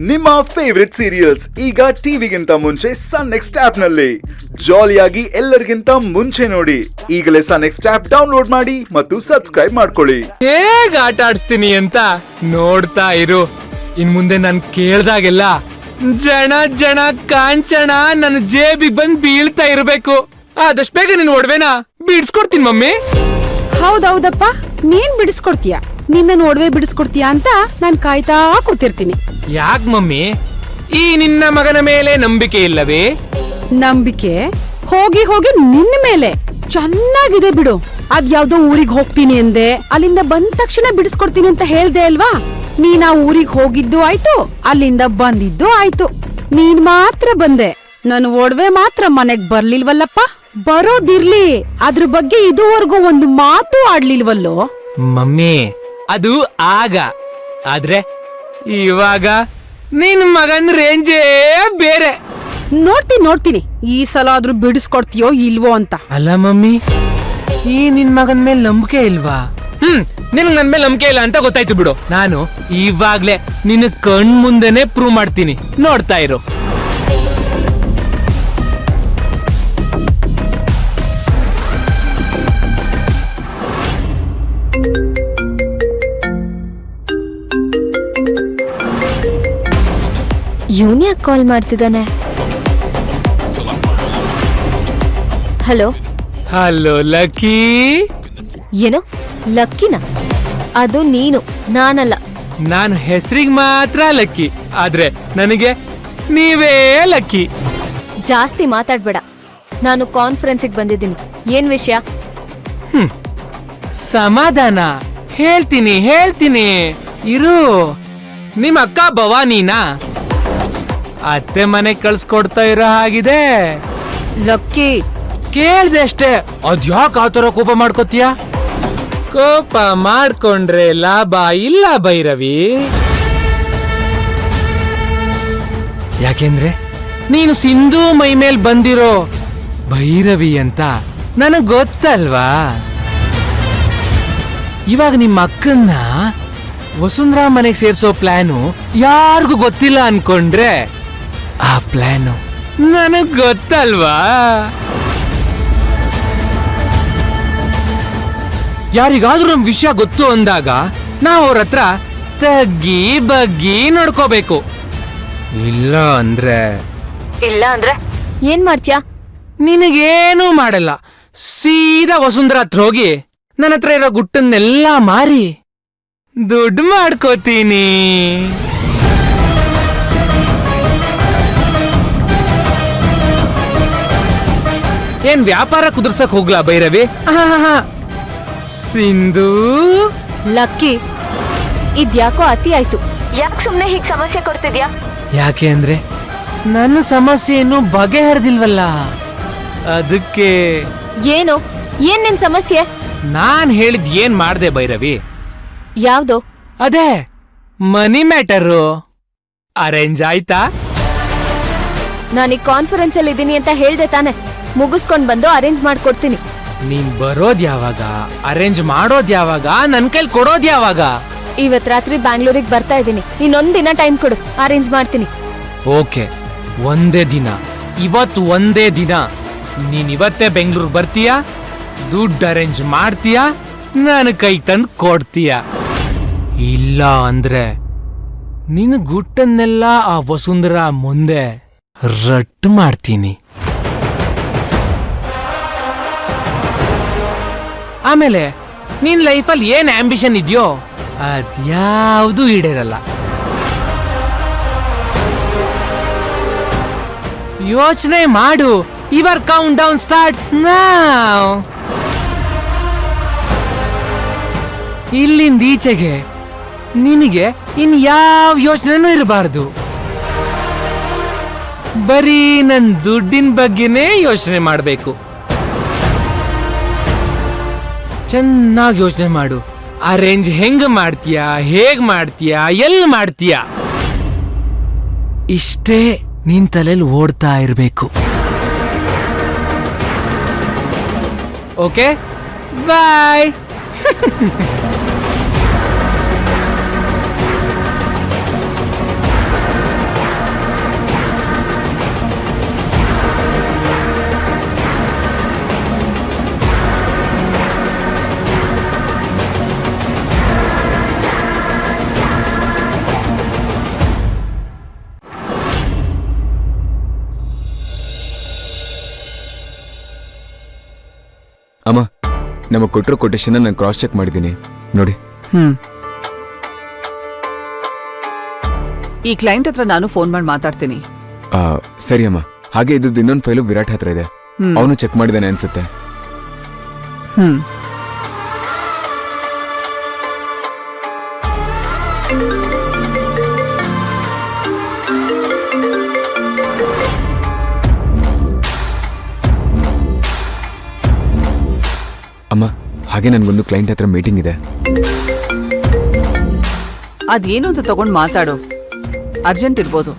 ನಿಮ್ಮ favourite serials ಈಗ ಟಿವಿಗಿಂತ ಮುಂಚೆ ಸನ್ ನೆಕ್ಸ್ಟ್ ಆಪ್ ನಲ್ಲಿ ಜಾಲಿಯಾಗಿ ಎಲ್ಲರಿಗಿಂತ ಮುಂಚೆ ನೋಡಿ. ಈಗಲೇ ಸನ್ ನೆಕ್ಸ್ಟ್ ಆಪ್ ಡೌನ್ಲೋಡ್ ಮಾಡಿ ಮತ್ತು ಸಬ್ಸ್ಕ್ರೈಬ್ ಮಾಡ್ಕೊಳ್ಳಿ. ಹೇಗ್ ಆಟ ಆಡಿಸ್ತೀನಿ ಅಂತ ನೋಡ್ತಾ ಇರು. ಇನ್ ಮುಂದೆ ನಾನ್ ಕೇಳ್ದಾಗೆಲ್ಲ ಜನ ಜನ ಕಾಂಚನ ನನ್ನ ಜೇಬಿಗೆ ಬಂದ್ ಬೀಳ್ತಾ ಇರ್ಬೇಕು. ಆದಷ್ಟು ಬೇಗ ನೀನ್ ಒಡವೆನ ಬಿಡ್ಸ್ಕೊಡ್ತೀನಿ ಮಮ್ಮಿ. ಹೌದೌದಪ್ಪ, ನೀನ್ ಬಿಡಿಸ್ಕೊಡ್ತೀಯ, ನಿನ್ನ ಒಡವೆ ಬಿಡಿಸ್ಕೊಡ್ತೀಯ ಅಂತ ನಾನ್ ಕಾಯ್ತಾ ಕೂತಿರ್ತೀನಿ. ಯಾಕ್ ಮಮ್ಮಿ, ಈ ನಿನ್ನ ಮಗನ ಮೇಲೆ ನಂಬಿಕೆ ಇಲ್ಲವೇ? ನಂಬಿಕೆ ಹೋಗಿ ಹೋಗಿ ನಿನ್ನ ಮೇಲೆ ಚೆನ್ನಾಗಿದೆ ಬಿಡು. ಅದ್ಯಾವ್ದೋ ಊರಿಗೆ ಹೋಗ್ತೀನಿ ಅಂದೆ, ಅಲ್ಲಿಂದ ಬಂದ ತಕ್ಷಣ ಬಿಡಿಸ್ಕೊಡ್ತೀನಿ ಅಂತ ಹೇಳ್ದೆ ಅಲ್ವಾ? ನೀನ್ ಆ ಊರಿಗೆ ಹೋಗಿದ್ದು ಆಯ್ತು, ಅಲ್ಲಿಂದ ಬಂದಿದ್ದು ಆಯ್ತು. ನೀನ್ ಮಾತ್ರ ಬಂದೆ, ನನ್ ಒಡವೆ ಮಾತ್ರ ಮನೆಗ್ ಬರ್ಲಿಲ್ವಲ್ಲಪ್ಪ. ಬರೋದಿರ್ಲಿ, ಅದ್ರ ಬಗ್ಗೆ ಇದುವರೆಗೂ ಒಂದು ಮಾತು ಆಡ್ಲಿಲ್ವಲ್ಲೋ ಮಮ್ಮಿ. ಅದು ಆಗ, ಆದ್ರೆ ಇವಾಗ ನಿನ್ ಮಗನ್ ರೇಂಜೇ ಬೇರೆ. ನೋಡ್ತೀನಿ ಈ ಸಲ ಆದ್ರೂ ಬಿಡಿಸ್ಕೊಡ್ತೀಯೋ ಇಲ್ವೋ ಅಂತ. ಅಲ್ಲ ಮಮ್ಮಿ, ಈ ನಿನ್ ಮಗನ್ ಮೇಲೆ ನಂಬಿಕೆ ಇಲ್ವಾ? ನಿನಗ್ ನನ್ ಮೇಲೆ ನಂಬಿಕೆ ಇಲ್ಲ ಅಂತ ಗೊತ್ತಾಯ್ತು ಬಿಡು. ನಾನು ಇವಾಗ್ಲೇ ನಿನ್ನ ಕಣ್ ಮುಂದೆನೆ ಪ್ರೂವ್ ಮಾಡ್ತೀನಿ, ನೋಡ್ತಾ ಇರು. ಇವನ್ ಯಾಕೆ ಕಾಲ್ ಮಾಡ್ತಿದ್ದಾನೆ? Hello hello lucky. ಏನು ಲಕ್ಕಿನ? ಅದು ನೀನು, ನಾನಲ್ಲ. ನಾನು ಹೆಸರಿಗೆ ಮಾತ್ರ ಲಕ್ಕಿ, ಆದ್ರೆ ನನಗೆ ನೀವೇ ಲಕ್ಕಿ. ಜಾಸ್ತಿ ಮಾತಾಡ್ಬೇಡ. ನಾನು ಕಾನ್ಫರೆನ್ಸಿಗೆ ಬಂದಿದ್ದೀನಿ. ಏನ್ ವಿಷಯ? ಸಮಾಧಾನ. ಹೇಳ್ತೀನಿ ಇರು. ನಿಮ್ ಅಕ್ಕ ಭವಾನಿನಾ ಅತ್ತೆ ಮನೆ ಕಳ್ಸ್ಕೊಡ್ತಾ ಇರೋ ಹಾಗಿದೆ. ಲಕ್ಕಿ, ಕೇಳ್ದೆ ಅಷ್ಟೇ, ಅದ್ಯಾಕ್ ಆತರ ಕೋಪ ಮಾಡ್ಕೋತೀಯ? ಕೋಪ ಮಾಡ್ಕೊಂಡ್ರೆ ಲಾಭ ಇಲ್ಲ ಭೈರವಿ. ಯಾಕೆಂದ್ರೆ ನೀನು ಸಿಂಧು ಮೈ ಮೇಲ್ ಬಂದಿರೋ ಭೈರವಿ ಅಂತ ನನಗ್ ಗೊತ್ತಲ್ವಾ? ಇವಾಗ ನಿಮ್ಮ ಅಕ್ಕನ್ನ ವಸುಂಧರಾ ಮನೆಗೆ ಸೇರ್ಸೋ ಪ್ಲಾನು ಯಾರಿಗೂ ಗೊತ್ತಿಲ್ಲ ಅನ್ಕೊಂಡ್ರೆ ಆ ಪ್ಲಾನು ನನಗ್ ಗೊತ್ತಲ್ವಾ? ಯಾರಿಗಾದ್ರೂ ನಮ್ ವಿಷಯ ಗೊತ್ತು ಅಂದಾಗ ನಾವು ಅವ್ರ ಹತ್ರ ತಗ್ಗಿ ಬಗ್ಗಿ ನೋಡ್ಕೋಬೇಕು. ಇಲ್ಲ ಅಂದ್ರೆ ಏನ್ ಮಾಡ್ತೀಯಾ? ನಿನಗೇನು ಮಾಡಲ್ಲ. ಸೀದಾ ವಸುಂಧರಾ ಹತ್ರ ಹೋಗಿ ನನ್ನ ಹತ್ರ ಇರೋ ಗುಟ್ಟನ್ನೆಲ್ಲ ಮಾರಿ ದುಡ್ಡು ಮಾಡ್ಕೋತೀನಿ. ಏನ್ ವ್ಯಾಪಾರ ಕುದುರ್ಸಕ್ ಹೋಗ್ಲಾ ಭೈರವಿ? ಸಿಂಧು, ಲಕ್ಕಿ, ಇದ್ಯಾಕೋ ಅತಿ ಆಯ್ತು. ಯಾಕೆ ಸುಮ್ನೆ ಹೀಗ್ ಸಮಸ್ಯೆ ಕೊಡ್ತಿದ್ಯಾ? ಯಾಕೆ ಅಂದ್ರೆ ನನ್ನ ಸಮಸ್ಯೆಯನ್ನು ಬಗೆಹರಿದಿಲ್ವಲ್ಲ, ಅದಕ್ಕೆ. ಏನು? ಏನ್ ನಿನ್ ಸಮಸ್ಯೆ? ನಾನ್ ಹೇಳಿದ್ ಏನ್ ಮಾಡ್ದೆ ಭೈರವಿ? ಯಾವ್ದು? ಅದೇ ಮನಿ ಮ್ಯಾಟರು. ಅರೇಂಜ್ ಆಯ್ತಾ? ನಾನೀಗ ಕಾನ್ಫರೆನ್ಸ್ ಅಲ್ಲಿ ಇದೀನಿ ಅಂತ ಹೇಳ್ದೆ ತಾನೆ. ಮುಗಿಸ್ಕೊಂಡ್ ಬಂದು ಅರೇಂಜ್ ಮಾಡ್ಕೊಡ್ತೀನಿ. ನೀನ್ ಬರೋದ್ ಯಾವಾಗ, ಅರೇಂಜ್ ಮಾಡೋದ್ ಯಾವಾಗ, ನನ್ ಕೈಲಿ ಕೊಡೋದ್ ಯಾವಾಗ? ಇವತ್ ರಾತ್ರಿ ಬ್ಯಾಂಗ್ಳೂರಿಗೆ ಬರ್ತಾ ಇದೀನಿ. ಇನ್ನೊಂದ್ ದಿನ ಟೈಮ್ ಕೊಡು, ಅರೇಂಜ್ ಮಾಡ್ತೀನಿ. ಓಕೆ, ಒಂದೇ ದಿನ, ಇವತ್ತು ಒಂದೇ ದಿನ. ನೀನ್ ಇವತ್ತೇ ಬೆಂಗಳೂರು ಬರ್ತೀಯಾ, ದುಡ್ಡು ಅರೇಂಜ್ ಮಾಡ್ತೀಯಾ, ನನ್ನ ಕೈ ತಂದು ಕೊಡ್ತೀಯ. ಇಲ್ಲ ಅಂದ್ರೆ ನಿನ್ ಗುಟ್ಟನ್ನೆಲ್ಲ ಆ ವಸುಂಧರಾ ಮುಂದೆ ರಟ್ಟು ಮಾಡ್ತೀನಿ. ಆಮೇಲೆ ನಿನ್ ಲೈಫಲ್ಲಿ ಏನ್ ಆಂಬಿಷನ್ ಇದೆಯೋ ಅದ್ಯಾವುದು ಈಡೇರಲ್ಲ. ಯೋಚನೆ ಮಾಡು. Your count down starts now. ಇಲ್ಲಿಂದ ಈಚೆಗೆ ನಿನಗೆ ಇನ್ ಯಾವ ಯೋಚನೆನೂ ಇರಬಾರ್ದು. ಬರೀ ನನ್ ದುಡ್ಡಿನ ಬಗ್ಗೆನೇ ಯೋಚನೆ ಮಾಡ್ಬೇಕು. ಚೆನ್ನಾಗಿ ಯೋಚನೆ ಮಾಡು. ಅರೇಂಜ್ ಹೆಂಗ್ ಮಾಡ್ತೀಯಾ, ಹೇಗ್ ಮಾಡ್ತೀಯಾ, ಎಲ್ಲಿ ಮಾಡ್ತೀಯಾ, ಇಷ್ಟೇ ನಿನ್ ತಲೆಯಲ್ಲಿ ಓಡ್ತಾ ಇರ್ಬೇಕು. ಓಕೆ, ಬಾಯ್. ನಮಗೆ ಕೊಟ್ಟಿರೋ ಕೊಟೇಶನ್ ನಾನು ಕ್ರಾಸ್ ಚೆಕ್ ಮಾಡಿದ್ದೀನಿ ನೋಡಿ. ಈ ಕ್ಲೈಂಟ್ ಹತ್ರ ನಾನು ಫೋನ್ ಮಾಡಿ ಮಾತಾಡ್ತೀನಿ. ಸರಿ ಅಮ್ಮ. ಹಾಗೆ ಇದ್ದು ಇನ್ನೊಂದು ಫೈಲು ವಿರಾಟ್ ಹತ್ರ ಇದೆ, ಅವನು ಚೆಕ್ ಮಾಡಿದಾನೆ ಅನ್ಸುತ್ತೆ. ಅಮ್ಮ ಹಾಗೆ ನನ್ಗೊಂದು ಕ್ಲೈಂಟ್ ಹತ್ರ ಮೀಟಿಂಗ್ ಇದೆ. ಅದೇನು ಅಂತ ತಗೊಂಡ್ ಮಾತಾಡು, ಅರ್ಜೆಂಟ್ ಇರ್ಬೋದು.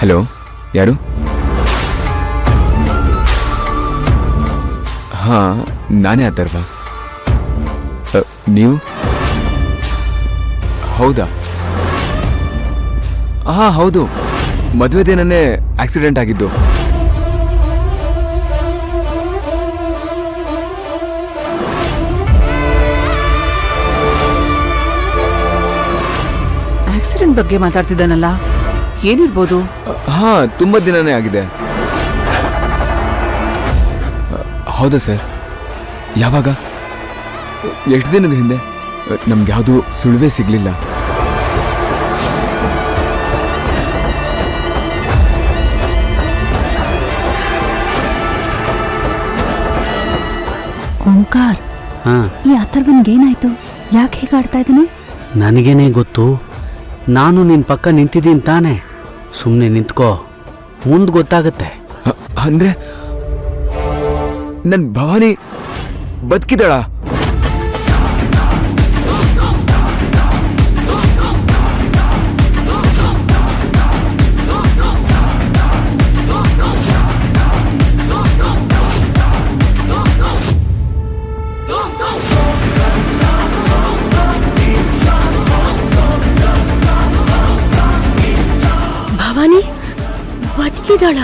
ಹಲೋ, ಯಾರು? ಹಾ, ನಾನೇ ಅಥರ್ವ. ನೀವು? ಹೌದಾ? ಹಾ ಹೌದು, ಮದುವೆ ದಿನನೇ ಆಕ್ಸಿಡೆಂಟ್ ಆಗಿದ್ದು. ಆಕ್ಸಿಡೆಂಟ್ ಬಗ್ಗೆ ಮಾತಾಡ್ತಿದ್ದಾನಲ್ಲ, ಏನಿರ್ಬೋದು? ಹಾ, ತುಂಬಾ ದಿನನೇ ಆಗಿದೆ. ಹೌದಾ ಸರ್? ಯಾವಾಗ? ಎಷ್ಟು ದಿನದ ಹಿಂದೆ? ನಮ್ಗೆ ಯಾವುದು ಸುಳಿವೇ ಸಿಗ್ಲಿಲ್ಲ. ಓಂಕಾರ್, ಈ ಅಥರ್ವನ್ಗೇನಾಯ್ತು? ಯಾಕೆ ಹೀಗೆ ಆಡ್ತಾ ಇದ್ದಾನೆ? ನನಗೇನೆ ಗೊತ್ತು. ನಾನು ನಿನ್ನ ಪಕ್ಕ ನಿಂತಿದ್ದೀನಿ ತಾನೆ. ಸುಮ್ಮನೆ ನಿಂತ್ಕೋ, ಮುಂದೆ ಗೊತ್ತಾಗತ್ತೆ. ಅಂದ್ರೆ ನನ್ ಭವಾನಿ ಬದುಕಿದಳ? ಭವಾನಿ ಬದುಕಿದಾಳ?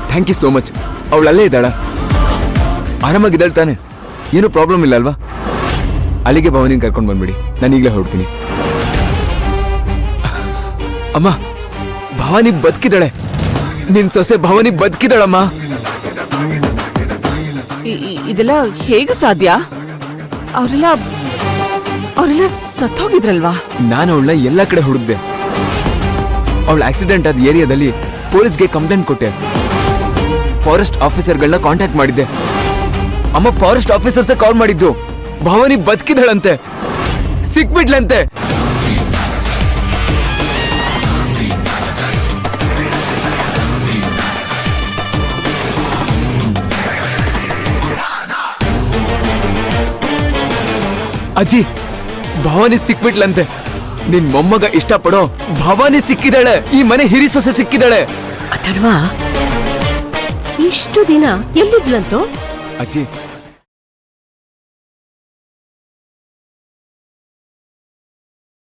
Thank you so much. ಅವಳಲ್ಲೇ ಇದ್ದಾಳ? ಆರಾಮಾಗಿದ್ದಾಳೆ ತಾನೆ? ಏನು ಪ್ರಾಬ್ಲಮ್ ಇಲ್ಲ ಅಲ್ವಾ? ಅಲ್ಲಿಗೆ ಭವಾನಿ ಕರ್ಕೊಂಡು ಬಂದ್ಬಿಡಿ, ನಾನು ಈಗಲೇ ಹೊರಡ್ತೀನಿ. ಅಮ್ಮ, ಭವಾನಿ ಬದುಕಿದ್ದಾಳೆ. ನಿನ್ ಸೊಸೆ ಭವಾನಿ ಬದುಕಿದಾಳಮ್ಮ. ಇದೆಲ್ಲ ಹೇಗೆ ಸಾಧ್ಯ? ಅವರೆಲ್ಲ ಸತ್ತೋಗಿದ್ರಲ್ವಾ? ನಾನು ಅವಳನ್ನ ಎಲ್ಲ ಕಡೆ ಹುಡುಕ್ದೆ. ಅವಳ ಆಕ್ಸಿಡೆಂಟ್ ಆದ ಏರಿಯಾದಲ್ಲಿ ಪೊಲೀಸ್ಗೆ ಕಂಪ್ಲೇಂಟ್ ಕೊಟ್ಟೆ. ಫಾರೆಸ್ಟ್ ಆಫೀಸರ್ಗಳನ್ನ ಕಾಂಟ್ಯಾಕ್ಟ್ ಮಾಡಿದ್ದೆ. ಅಮ್ಮ, ಫಾರೆಸ್ಟ್ ಆಫೀಸರ್ಸೇ ಕಾಲ್ ಮಾಡಿದ್ದು. ಭವಾನಿ ಬದುಕಿದಳಂತೆ, ಸಿಕ್ಬಿಡ್ಲಂತೆ. ಅಜ್ಜಿ, ಭವಾನಿ ಸಿಕ್ಬಿಟ್ಲಂತೆ. ನಿನ್ ಮೊಮ್ಮಗ ಇಷ್ಟಪಡೋ ಭವಾನಿ ಸಿಕ್ಕಿದಾಳೆ. ಈ ಮನೆ ಹಿರಿ ಸೊಸೆ ಸಿಕ್ಕಿದಾಳೆ. ಅಥರ್ವ, ಇಷ್ಟು ದಿನ ಎಲ್ಲಿದ್ಲಂತೋ? ಅಜ್ಜಿ,